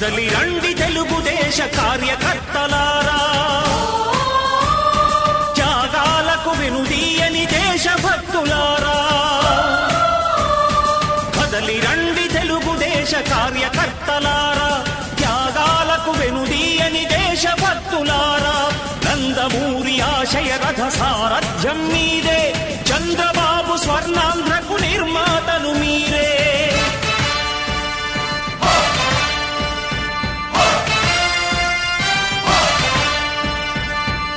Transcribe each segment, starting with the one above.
కదలి రండి తెలుగుదేశ కార్యకర్తలారా, త్యాగాలకు వెనుదీయని దేశభక్తులారా. కదలి రండి తెలుగుదేశ కార్యకర్తలారా, త్యాగాలకు వెనుదీయని దేశభక్తులారా. నందమూరి ఆశయ రథ సారథ్యం మీదే, చంద్రబాబు స్వర్ణాంధ్రకు నిర్మాతలు మీరే.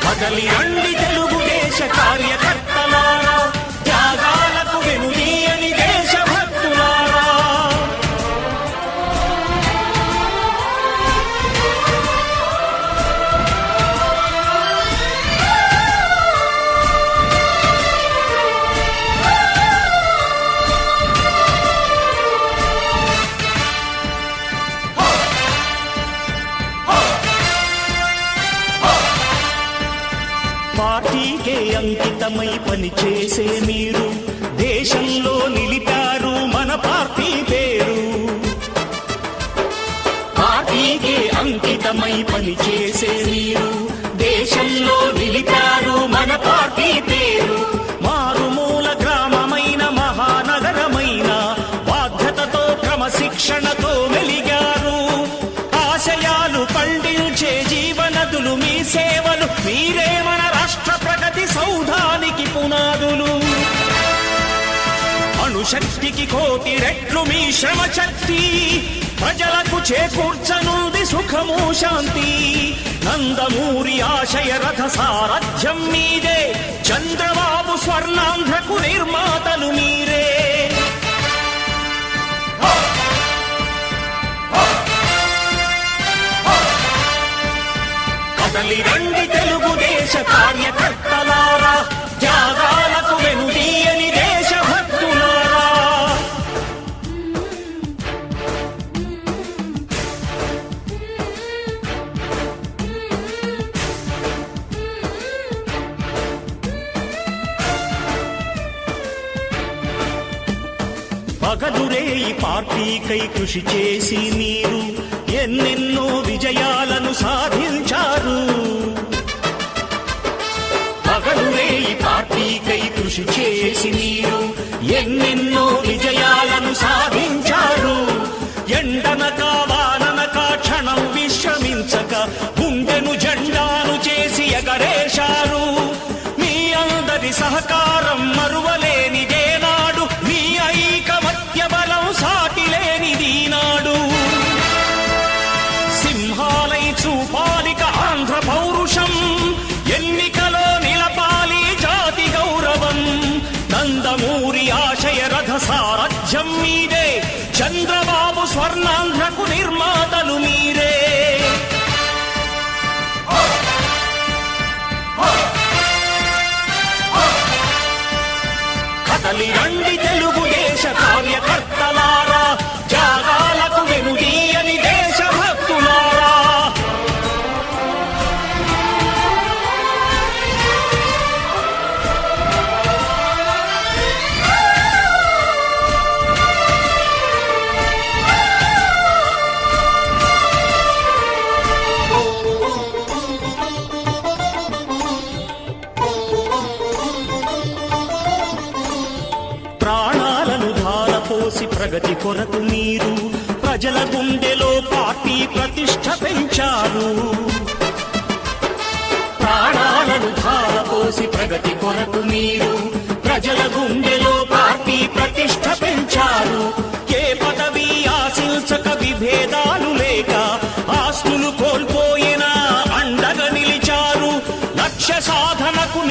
కదలి రండి తెలుగుదేశ కార్యకర్తలారా, త్యాగాలకు వెనుదీయని దేశభక్తులారా. పార్టీకే అంకితమై పనిచేసే మీరు దేశంలో నిలిపారు మన పార్టీ పేరు. పార్టీకే అంకితమై పనిచేసే మీరు దేశంలో నిలిపారు మన పార్టీ పేరు. మారుమూల గ్రామమైన మహానగరమైన బాధ్యతతో క్రమశిక్షణతో వెలిగారు. ఆశయాలు పండించే జీవనదులు మీ సేవలు, మీరే మన రాష్ట్ర ప్రగతి సౌధానికి పునాదులు. అణుశక్తికి కోటి రెట్లు మీ శ్రమ శక్తి, ప్రజలకు చేకూర్చనుంది సుఖము శాంతి. నందమూరి ఆశయ రథ సారథ్యం మీదే, చంద్రబాబు స్వర్ణాంధ్రకు నిర్మాతలు మీరే. కదలి రండి తెలుగుదేశ కార్యకర్తలారా, త్యాగాలకు వెనుదీయని దేశభక్తులారా. పగలురే ఈ పార్టీకై కృషి చేసి మీరు ఎన్నెన్నో విజయాలను సాధించారు. పగలురే ఈ పార్టీకై కృషి చేసి మీరు ఎన్నెన్నో విజయాలను సాధించారు. ఎండనక వాననక క్షణం విశ్రమించక గుండెను జెండాను చేసి ఎగరేశారు. మీ అందరి సహకారం మరువలేనిదే నాడు, మీ ఐకమత్య బలం సాటిలేనిది నాడు. సింహాలై చూపాలిక ఆంధ్ర పౌరుషం, ఎన్నికలో నిలపాలి జాతి గౌరవం. నందమూరి ఆశయ రథ సారథ్యం మీదే, చంద్రబాబు స్వర్ణాంధ్రకు నిర్మాతలు మీరే. కదలి రండి తెలుగుదేశ కార్యకర్తలారా, త్యాగాలకు వెనుదీయని దేశభక్తులారా. ప్రాణాలను ధారపోసి ప్రగతి కొరకు మీరు ప్రజల గుండెలో పార్టీ ప్రతిష్ఠ పెంచారు.